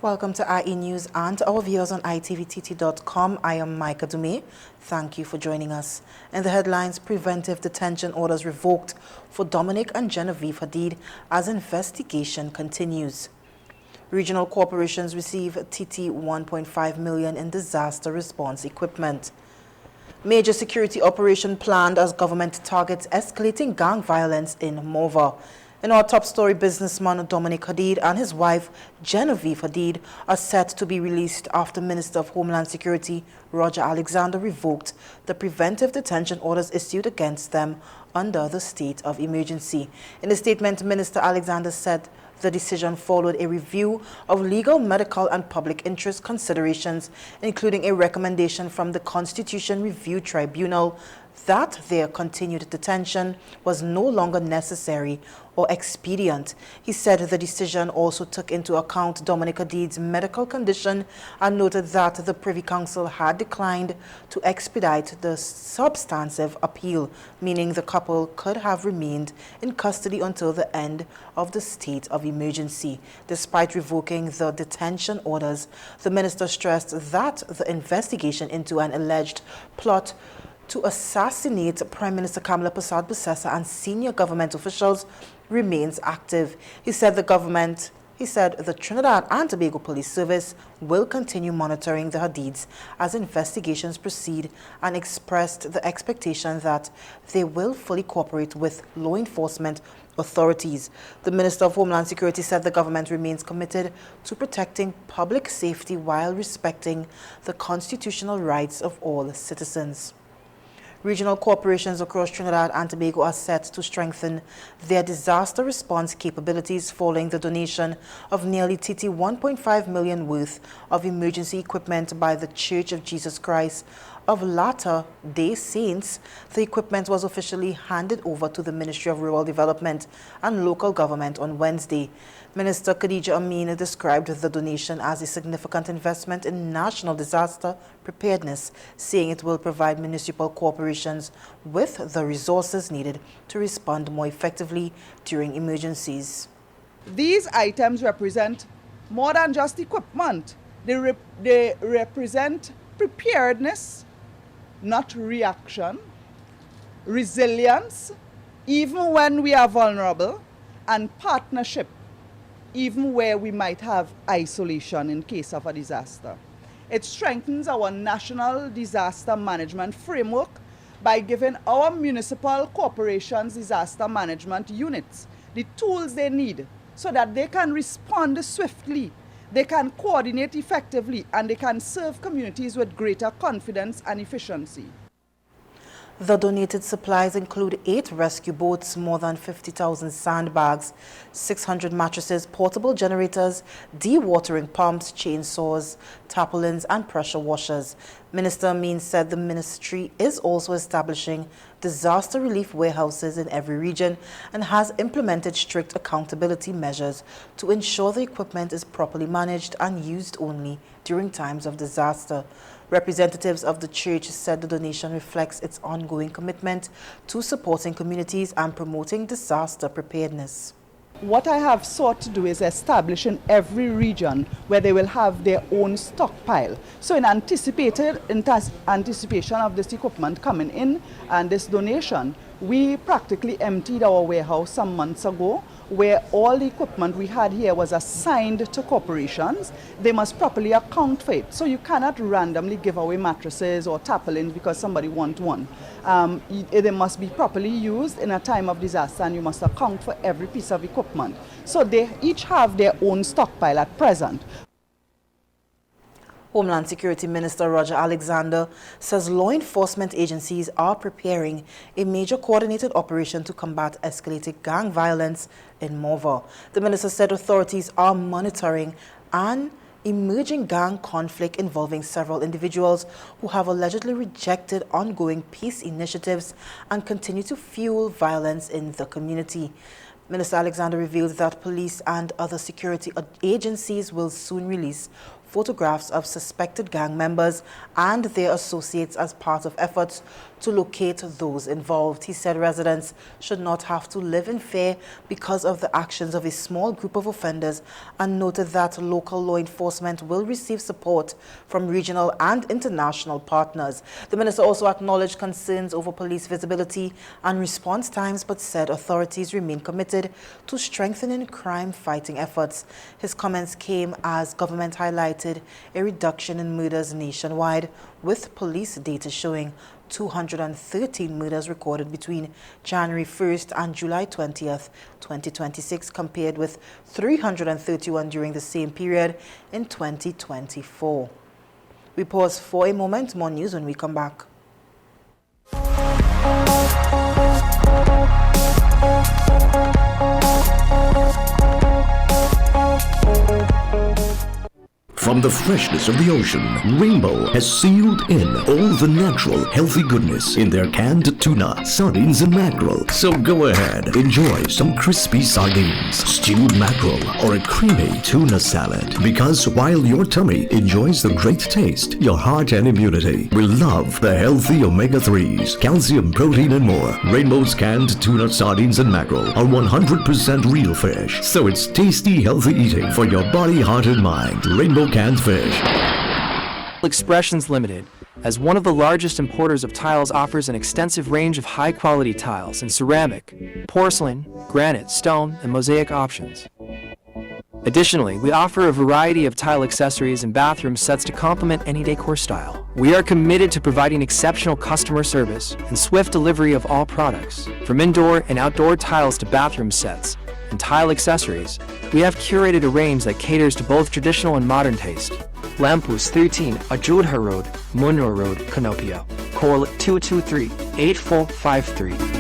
Welcome to IE News and to our viewers on itvtt.com. I am Micah Dume. Thank you for joining us. In the headlines, preventive detention orders revoked for Dominic and Genevieve Hadid as investigation continues. Regional corporations receive TT 1.5 million in disaster response equipment. Major security operation planned as government targets escalating gang violence in Mova. In our top story, businessman Dominic Hadid and his wife Genevieve Hadid are set to be released after Minister of Homeland Security Roger Alexander revoked the preventive detention orders issued against them under the state of emergency. In a statement, Minister Alexander said the decision followed a review of legal, medical, and public interest considerations, including a recommendation from the Constitution Review Tribunal that their continued detention was no longer necessary or expedient. He said the decision also took into account Dominic Hadid's medical condition and noted that the Privy Council had declined to expedite the substantive appeal, meaning the couple could have remained in custody until the end of the state of emergency. Despite revoking the detention orders, the minister stressed that the investigation into an alleged plot to assassinate Prime Minister Kamala Persad-Bissessar and senior government officials remains active. He said the Trinidad and Tobago Police Service will continue monitoring the Hadids as investigations proceed and expressed the expectation that they will fully cooperate with law enforcement authorities. The Minister of Homeland Security said the government remains committed to protecting public safety while respecting the constitutional rights of all citizens. Regional corporations across Trinidad and Tobago are set to strengthen their disaster response capabilities following the donation of nearly TT 1.5 million worth of emergency equipment by the Church of Jesus Christ of Latter-day Saints. The equipment was officially handed over to the Ministry of Rural Development and Local Government on Wednesday. Minister Khadija Amin described the donation as a significant investment in national disaster preparedness, saying it will provide municipal corporations with the resources needed to respond more effectively during emergencies. These items represent more than just equipment. They represent preparedness, not reaction, resilience, even when we are vulnerable, and partnership, even where we might have isolation in case of a disaster. It strengthens our national disaster management framework by giving our municipal corporations disaster management units the tools they need so that they can respond swiftly, they can coordinate effectively, and they can serve communities with greater confidence and efficiency. The donated supplies include 8 rescue boats, more than 50,000 sandbags, 600 mattresses, portable generators, dewatering pumps, chainsaws, tarpaulins, and pressure washers. Minister Amin said the ministry is also establishing disaster relief warehouses in every region and has implemented strict accountability measures to ensure the equipment is properly managed and used only during times of disaster. Representatives of the church said the donation reflects its ongoing commitment to supporting communities and promoting disaster preparedness. What I have sought to do is establish in every region where they will have their own stockpile. So in anticipation of this equipment coming in and this donation, we practically emptied our warehouse some months ago, where all the equipment we had here was assigned to corporations. They must properly account for it. So you cannot randomly give away mattresses or tarpaulins because somebody wants one. They must be properly used in a time of disaster, and you must account for every piece of equipment. So they each have their own stockpile at present. Homeland Security Minister Roger Alexander says law enforcement agencies are preparing a major coordinated operation to combat escalating gang violence in Mova. The minister said authorities are monitoring an emerging gang conflict involving several individuals who have allegedly rejected ongoing peace initiatives and continue to fuel violence in the community. Minister Alexander revealed that police and other security agencies will soon release photographs of suspected gang members and their associates as part of efforts to locate those involved. He said residents should not have to live in fear because of the actions of a small group of offenders, and noted that local law enforcement will receive support from regional and international partners. The minister also acknowledged concerns over police visibility and response times, but said authorities remain committed to strengthening crime-fighting efforts. His comments came as government highlighted a reduction in murders nationwide, with police data showing 213 murders recorded between January 1st and July 20th, 2026, compared with 331 during the same period in 2024. We pause for a moment. More news when we come back. From the freshness of the ocean, Rainbow has sealed in all the natural, healthy goodness in their canned tuna, sardines, and mackerel. So go ahead, enjoy some crispy sardines, stewed mackerel, or a creamy tuna salad. Because while your tummy enjoys the great taste, your heart and immunity will love the healthy omega-3s, calcium, protein, and more. Rainbow's canned tuna, sardines, and mackerel are 100% real fish, so it's tasty, healthy eating for your body, heart, and mind. Rainbow canned fish. Expressions Limited, as one of the largest importers of tiles, offers an extensive range of high-quality tiles in ceramic, porcelain, granite, stone, and mosaic options. Additionally, we offer a variety of tile accessories and bathroom sets to complement any decor style. We are committed to providing exceptional customer service and swift delivery of all products. From indoor and outdoor tiles to bathroom sets and tile accessories, we have curated a range that caters to both traditional and modern taste. Lampus 13, Ajudha Road, Munro Road, Canopio. Call 223-8453.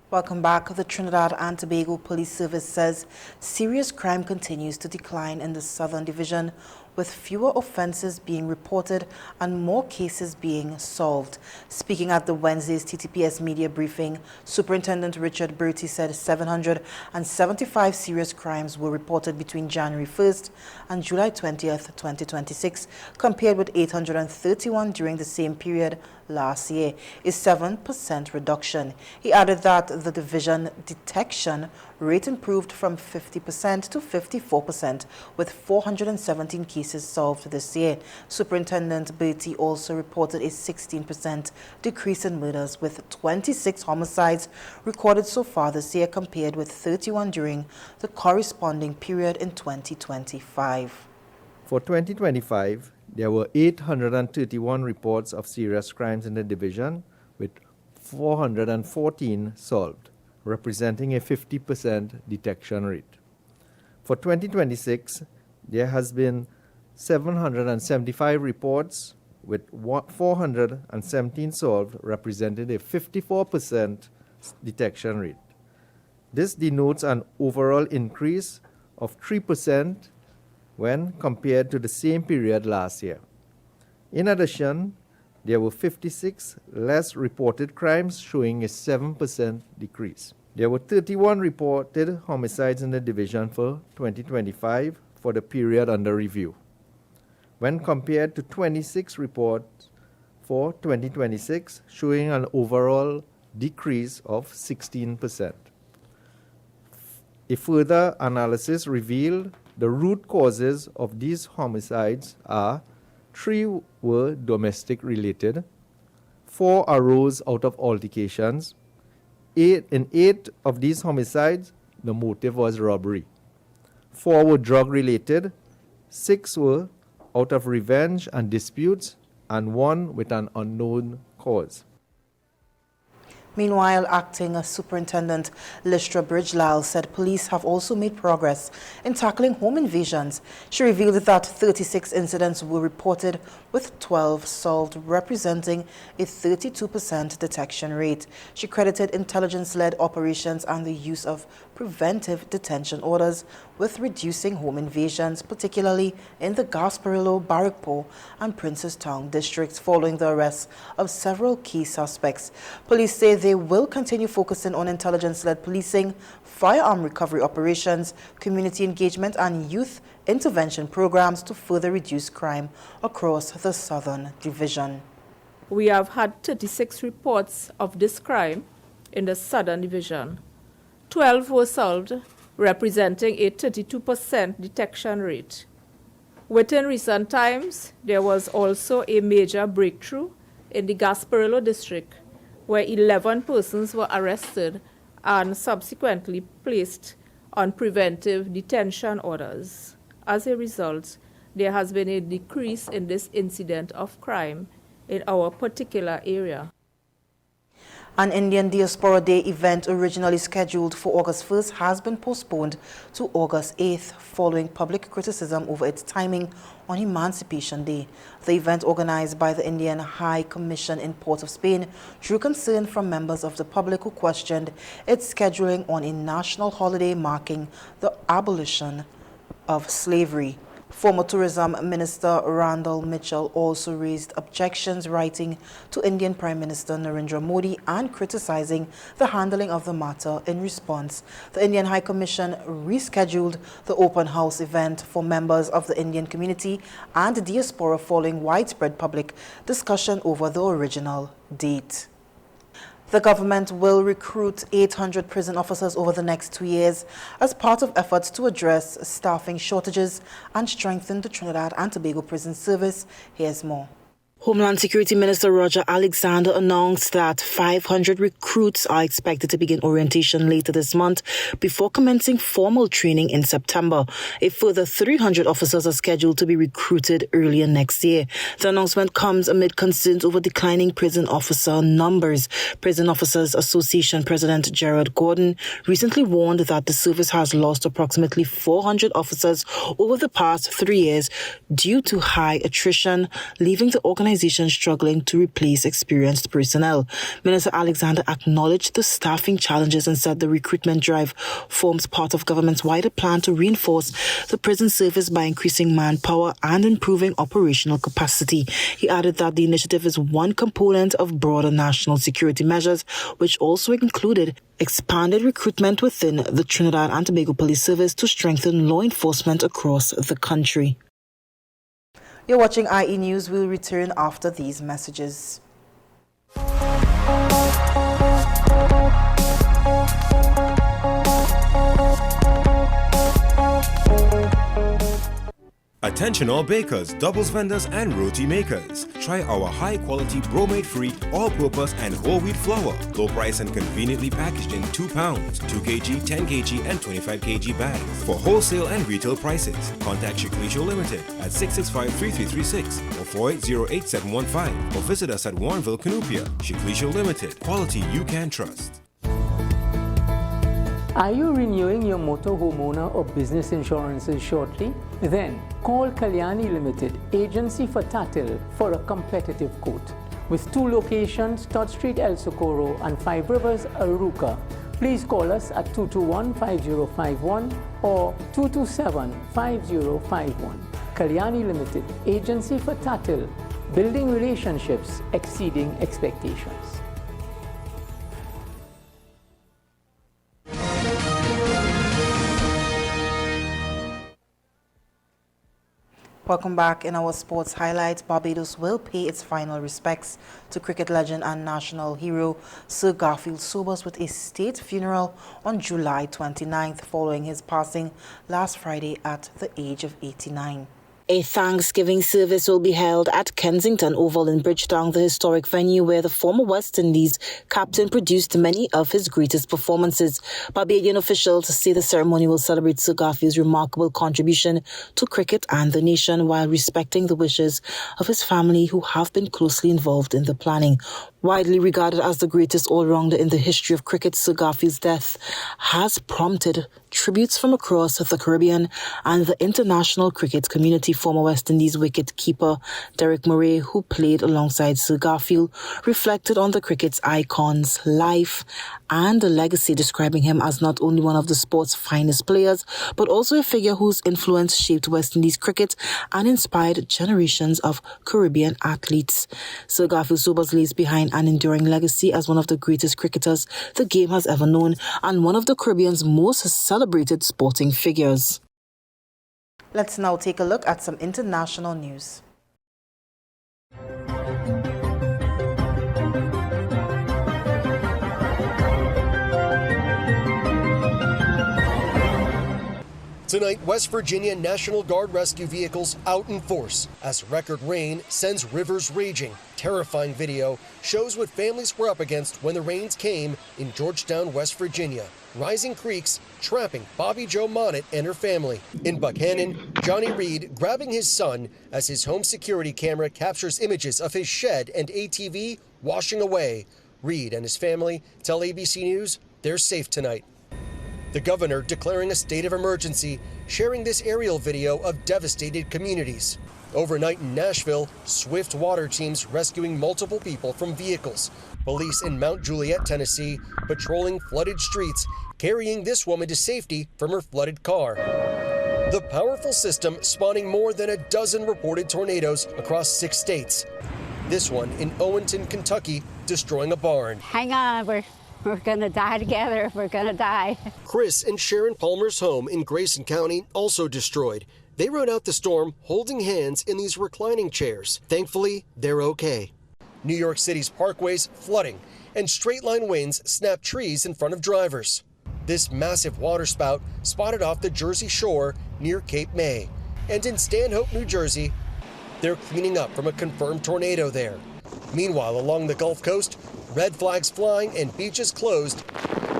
Welcome back. The Trinidad and Tobago Police Service says serious crime continues to decline in the Southern Division, with fewer offences being reported and more cases being solved. Speaking at the Wednesday's TTPS media briefing, Superintendent Richard Bertie said 775 serious crimes were reported between January 1st and July 20th, 2026, compared with 831 during the same period last year, a 7% reduction. He added that the division detection rate improved from 50% to 54%, with 417 cases solved this year. Superintendent Bertie also reported a 16% decrease in murders, with 26 homicides recorded so far this year, compared with 31 during the corresponding period in 2025. For 2025, there were 831 reports of serious crimes in the division, with 414 solved, representing a 50% detection rate. For 2026, there has been 775 reports, with 417 solved, representing a 54% detection rate. This denotes an overall increase of 3% when compared to the same period last year. In addition, there were 56 less reported crimes, showing a 7% decrease. There were 31 reported homicides in the division for 2025 for the period under review, when compared to 26 reports for 2026, showing an overall decrease of 16%. A further analysis revealed the root causes of these homicides are 3 were domestic related, 4 arose out of altercations. In 8 of these homicides, the motive was robbery. 4 were drug related, 6 were out of revenge and disputes, and 1 with an unknown cause. Meanwhile, Acting Superintendent Listra Bridgelal said police have also made progress in tackling home invasions. She revealed that 36 incidents were reported, with 12 solved, representing a 32% detection rate. She credited intelligence-led operations and the use of preventive detention orders with reducing home invasions, particularly in the Gasparillo, Barrackpore, and Princestown districts, following the arrest of several key suspects. Police say they will continue focusing on intelligence-led policing, firearm recovery operations, community engagement and youth intervention programs to further reduce crime across the Southern Division. We have had 36 reports of this crime in the Southern Division. 12 were solved, representing a 32% detection rate. Within recent times, there was also a major breakthrough in the Gasparillo district, where 11 persons were arrested and subsequently placed on preventive detention orders. As a result, there has been a decrease in this incident of crime in our particular area. An Indian Diaspora Day event originally scheduled for August 1st has been postponed to August 8th following public criticism over its timing on Emancipation Day. The event, organized by the Indian High Commission in Port of Spain, drew concern from members of the public who questioned its scheduling on a national holiday marking the abolition of slavery. Former Tourism Minister Randall Mitchell also raised objections, writing to Indian Prime Minister Narendra Modi and criticizing the handling of the matter. In response, the Indian High Commission rescheduled the open house event for members of the Indian community and diaspora following widespread public discussion over the original date. The government will recruit 800 prison officers over the next 2 years as part of efforts to address staffing shortages and strengthen the Trinidad and Tobago Prison Service. Here's more. Homeland Security Minister Roger Alexander announced that 500 recruits are expected to begin orientation later this month before commencing formal training in September. A further 300 officers are scheduled to be recruited earlier next year. The announcement comes amid concerns over declining prison officer numbers. Prison Officers Association President Gerard Gordon recently warned that the service has lost approximately 400 officers over the past 3 years due to high attrition, leaving the organization struggling to replace experienced personnel. Minister Alexander acknowledged the staffing challenges and said the recruitment drive forms part of government's wider plan to reinforce the prison service by increasing manpower and improving operational capacity. He added that the initiative is one component of broader national security measures, which also included expanded recruitment within the Trinidad and Tobago Police Service to strengthen law enforcement across the country. You're watching IE News. We'll return after these messages. Attention all bakers, doubles vendors and roti makers. Try our high-quality bromate-free, all-purpose and whole wheat flour. Low price and conveniently packaged in 2 pounds, 2 kg, 10 kg and 25 kg bags. For wholesale and retail prices, contact Shiklisho Limited at 665-3336 or 480-8715 or visit us at Warrenville, Canupia. Shiklisho Limited, quality you can trust. Are you renewing your motor, homeowner or business insurances shortly? Then call Kalyani Limited, agency for Tatil, for a competitive quote. With 2 locations, Todd Street, El Socorro and 5 Rivers, Aruca. Please call us at 221-5051 or 227-5051. Kalyani Limited, agency for Tatil, building relationships exceeding expectations. Welcome back. In our sports highlights, Barbados will pay its final respects to cricket legend and national hero Sir Garfield Sobers with a state funeral on July 29th following his passing last Friday at the age of 89. A Thanksgiving service will be held at Kensington Oval in Bridgetown, the historic venue where the former West Indies captain produced many of his greatest performances. Barbadian officials say the ceremony will celebrate Sir Garfield's remarkable contribution to cricket and the nation while respecting the wishes of his family who have been closely involved in the planning. Widely regarded as the greatest all-rounder in the history of cricket, Sir Garfield's death has prompted tributes from across the Caribbean and the international cricket community. Former West Indies wicket-keeper Derek Murray, who played alongside Sir Garfield, reflected on the cricket's icon's life and the legacy, describing him as not only one of the sport's finest players, but also a figure whose influence shaped West Indies cricket and inspired generations of Caribbean athletes. Sir Garfield Sobers lays behind an enduring legacy as one of the greatest cricketers the game has ever known and one of the Caribbean's most celebrated sporting figures. Let's now take a look at some international news. Tonight, West Virginia National Guard rescue vehicles out in force as record rain sends rivers raging. Terrifying video shows what families were up against when the rains came in Georgetown, West Virginia. Rising creeks trapping Bobby Jo Monette and her family. In Buchanan, Johnny Reed grabbing his son as his home security camera captures images of his shed and ATV washing away. Reed and his family tell ABC News they're safe tonight. The governor declaring a state of emergency, sharing this aerial video of devastated communities. Overnight in Nashville, swift water teams rescuing multiple people from vehicles. Police in Mount Juliet, Tennessee, patrolling flooded streets, carrying this woman to safety from her flooded car. The powerful system spawning more than a dozen reported tornadoes across 6 states. This one in Owenton, Kentucky, destroying a barn. Hang on, we're gonna die together. We're gonna die. Chris and Sharon Palmer's home in Grayson County also destroyed. They rode out the storm holding hands in these reclining chairs. Thankfully, they're okay. New York City's parkways flooding, and straight-line winds snap trees in front of drivers. This massive waterspout spotted off the Jersey Shore near Cape May. And in Stanhope, New Jersey, they're cleaning up from a confirmed tornado there. Meanwhile, along the Gulf Coast, red flags flying and beaches closed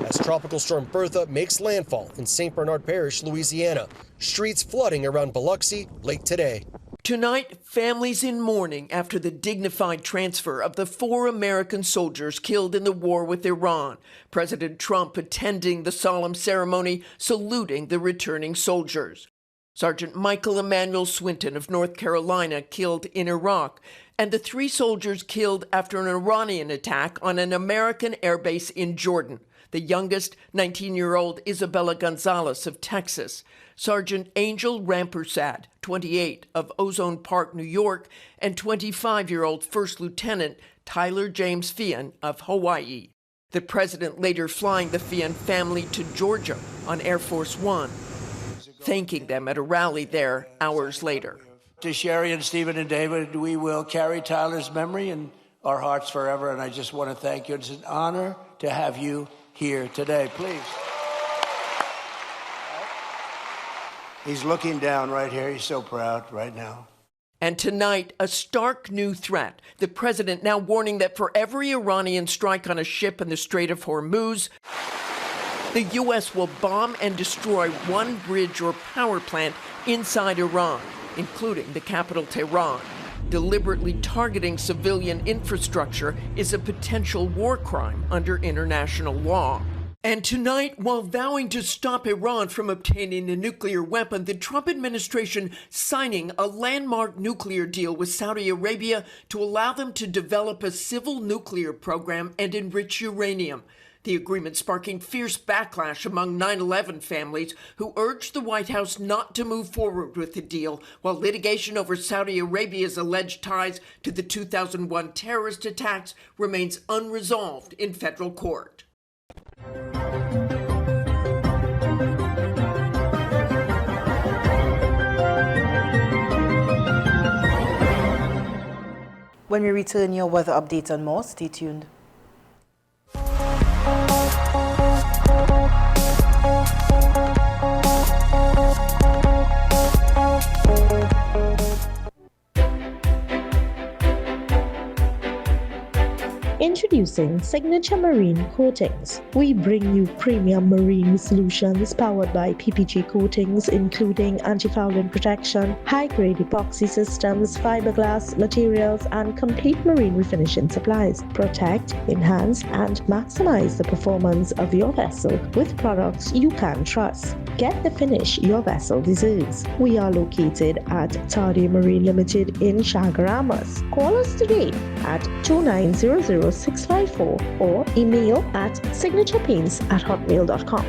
as Tropical Storm Bertha makes landfall in St. Bernard Parish, Louisiana. Streets flooding around Biloxi late today. Tonight, families in mourning after the dignified transfer of the 4 American soldiers killed in the war with Iran. President Trump attending the solemn ceremony, saluting the returning soldiers. Sergeant Michael Emmanuel Swinton of North Carolina killed in Iraq, and the 3 soldiers killed after an Iranian attack on an American airbase in Jordan. The youngest, 19-year-old Isabella Gonzalez of Texas. Sergeant Angel Rampersad, 28, of Ozone Park, New York, and 25-year-old First Lieutenant Tyler James Fian of Hawaii. The president later flying the Fian family to Georgia on Air Force One, thanking them at a rally there hours later. To Sherry and Stephen and David, we will carry Tyler's memory in our hearts forever, and I just want to thank you. It's an honor to have you here today. Please. He's looking down right here. He's so proud right now. And tonight, a stark new threat. The president now warning that for every Iranian strike on a ship in the Strait of Hormuz, the U.S. will bomb and destroy one bridge or power plant inside Iran, including the capital Tehran. Deliberately targeting civilian infrastructure is a potential war crime under international law. And tonight, while vowing to stop Iran from obtaining a nuclear weapon, the Trump administration signing a landmark nuclear deal with Saudi Arabia to allow them to develop a civil nuclear program and enrich uranium. The agreement sparking fierce backlash among 9/11 families who urged the White House not to move forward with the deal, while litigation over Saudi Arabia's alleged ties to the 2001 terrorist attacks remains unresolved in federal court. When we return, your weather update and more. Stay tuned. Introducing Introducing Signature Marine Coatings. We bring you premium marine solutions powered by PPG coatings, including anti-fouling protection, high-grade epoxy systems, fiberglass materials, and complete marine refinishing supplies. Protect, enhance, and maximize the performance of your vessel with products you can trust. Get the finish your vessel deserves. We are located at Tardy Marine Limited in Chagaramas. Call us today at 2900-654 or email at signaturepaints@hotmail.com.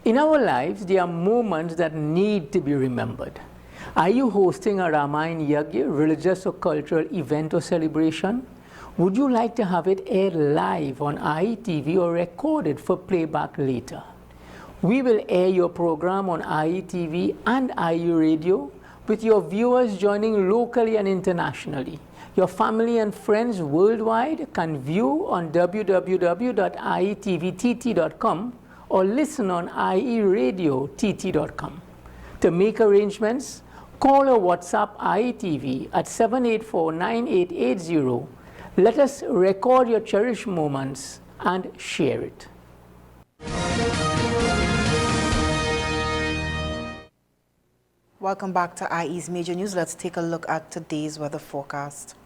In our lives, there are moments that need to be remembered. Are you hosting a Ramayana Yagya, religious or cultural event or celebration? Would you like to have it aired live on IETV or recorded for playback later? We will air your program on IETV and IE Radio, with your viewers joining locally and internationally. Your family and friends worldwide can view on www.ietvtt.com or listen on ieradiott.com. To make arrangements, call or WhatsApp IETV at 784-9880. Let us record your cherished moments and share it. Welcome back to IE's Major News. Let's take a look at today's weather forecast.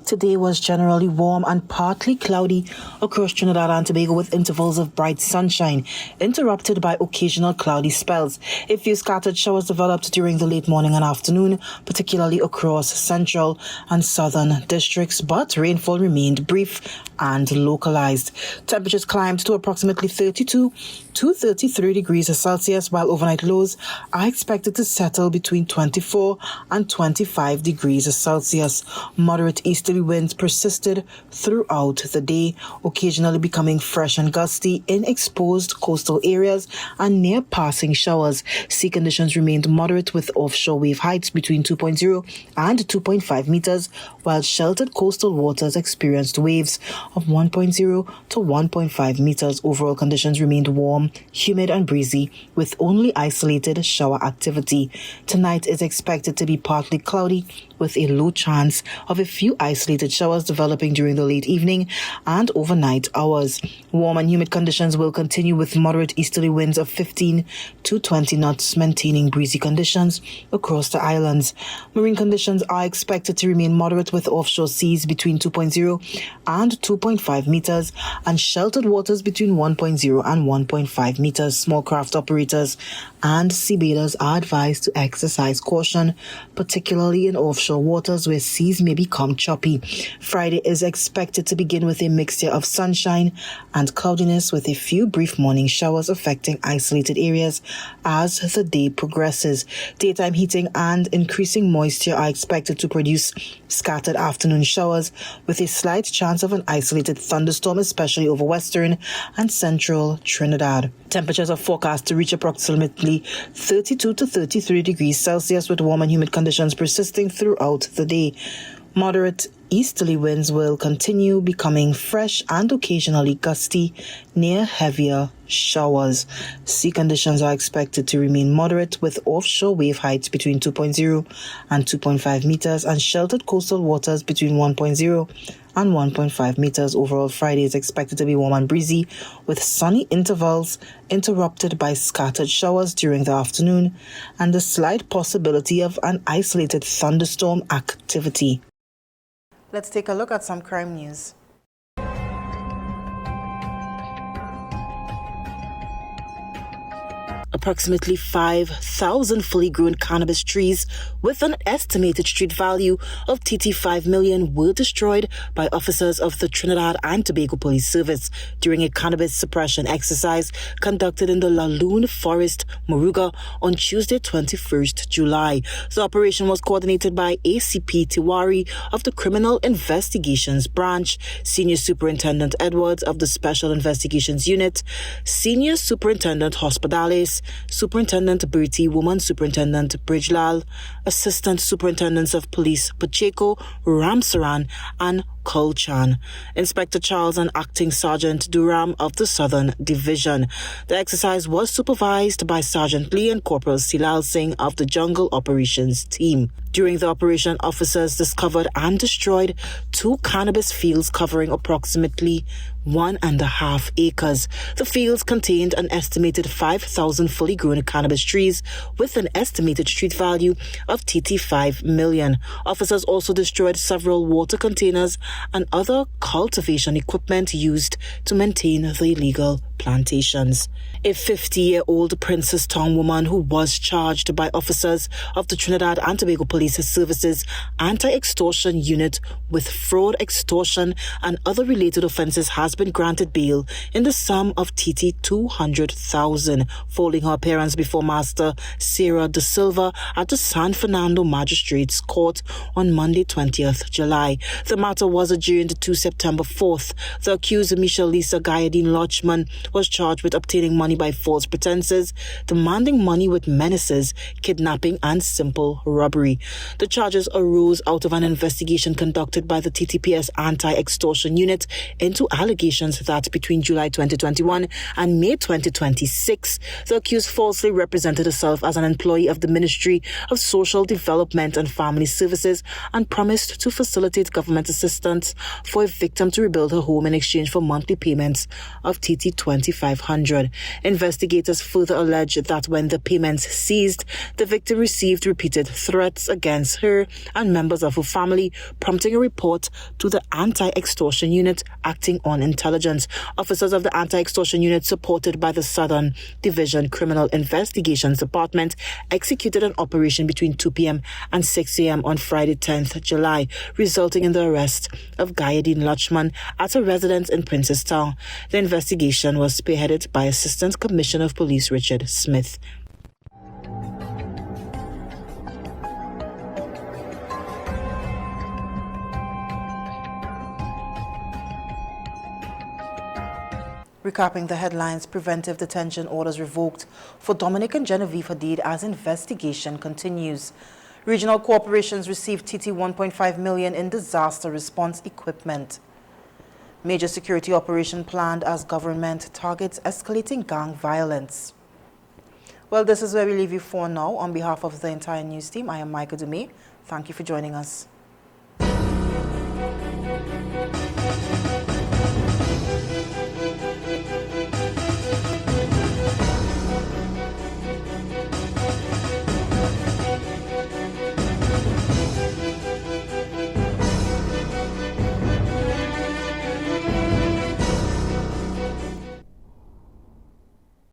Today was generally warm and partly cloudy across Trinidad and Tobago, with intervals of bright sunshine, interrupted by occasional cloudy spells. A few scattered showers developed during the late morning and afternoon, particularly across central and southern districts, but rainfall remained brief and localized. Temperatures climbed to approximately 32 to 33 degrees Celsius, while overnight lows are expected to settle between 24 and 25 degrees Celsius. Moderate easterly winds persisted throughout the day, occasionally becoming fresh and gusty in exposed coastal areas and near passing showers. Sea conditions remained moderate, with offshore wave heights between 2.0 and 2.5 meters, while sheltered coastal waters experienced waves of 1.0 to 1.5 meters. Overall conditions remained warm, humid and breezy, with only isolated shower activity. Tonight is expected to be partly cloudy, with a low chance of a few isolated showers developing during the late evening and overnight hours. Warm and humid conditions will continue, with moderate easterly winds of 15 to 20 knots, maintaining breezy conditions across the islands. Marine conditions are expected to remain moderate, with offshore seas between 2.0 and 2.5 meters and sheltered waters between 1.0 and 1.5 meters. Small craft operators and seabathers are advised to exercise caution, particularly in offshore waters where seas may become choppy. Friday is expected to begin with a mixture of sunshine and cloudiness, with a few brief morning showers affecting isolated areas as the day progresses. Daytime heating and increasing moisture are expected to produce scattered afternoon showers, with a slight chance of an isolated thunderstorm, especially over western and central Trinidad. Temperatures are forecast to reach approximately 32 to 33 degrees Celsius, with warm and humid conditions persisting throughout the day. Moderate easterly winds will continue, becoming fresh and occasionally gusty near heavier showers. Sea conditions are expected to remain moderate, with offshore wave heights between 2.0 and 2.5 meters and sheltered coastal waters between 1.0 and 1.5 meters. Overall, Friday is expected to be warm and breezy, with sunny intervals interrupted by scattered showers during the afternoon and a slight possibility of an isolated thunderstorm activity. Let's take a look at some crime news. Approximately 5,000 fully grown cannabis trees with an estimated street value of $5 million were destroyed by officers of the Trinidad and Tobago Police Service during a cannabis suppression exercise conducted in the Laloon Forest, Moruga, on Tuesday, 21st July. The operation was coordinated by ACP Tiwari of the Criminal Investigations Branch, Senior Superintendent Edwards of the Special Investigations Unit, Senior Superintendent Hospitales, Superintendent Bertie, Woman Superintendent Bridgelal, Assistant Superintendents of Police Pacheco, Ramsaran, and Kulchan, Inspector Charles and Acting Sergeant Durham of the Southern Division. The exercise was supervised by Sergeant Lee and Corporal Silal Singh of the Jungle Operations Team. During the operation, officers discovered and destroyed 2 cannabis fields covering approximately 1.5 acres. The fields contained an estimated 5,000 fully grown cannabis trees with an estimated street value of TT5 million. Officers also destroyed several water containers and other cultivation equipment used to maintain the illegal plantations. A 50-year-old Princestown woman who was charged by officers of the Trinidad and Tobago Police Services Anti-Extortion Unit with fraud, extortion, and other related offences has been granted bail in the sum of TT 200,000 following her appearance before Master Sarah De Silva at the San Fernando Magistrates Court on Monday 20th July. The matter was adjourned to September 4th. The accused, Michelle Lisa Gayadine Lochman, was charged with obtaining money by false pretenses, demanding money with menaces, kidnapping, and simple robbery. The charges arose out of an investigation conducted by the TTPS Anti-Extortion Unit into allegations that between July 2021 and May 2026, the accused falsely represented herself as an employee of the Ministry of Social Development and Family Services and promised to facilitate government assistance for a victim to rebuild her home in exchange for monthly payments of TT 2,500. Investigators further allege that when the payments ceased, the victim received repeated threats against her and members of her family, prompting a report to the Anti-Extortion Unit acting on intelligence. Officers of the Anti-Extortion Unit, supported by the Southern Division Criminal Investigations Department, executed an operation between 2 p.m. and 6 a.m. on Friday 10th July, resulting in the arrest of Gayadine Lochman at a residence in Princestown. The investigation was spearheaded by Assistant Commissioner of Police Richard Smith. Recapping the headlines, preventive detention orders revoked for Dominic and Genevieve Hadid as investigation continues. Regional corporations received TT 1.5 million in disaster response equipment. Major security operation planned as government targets escalating gang violence. Well, this is where we leave you for now. On behalf of the entire news team, I am Micah Dumé. Thank you for joining us.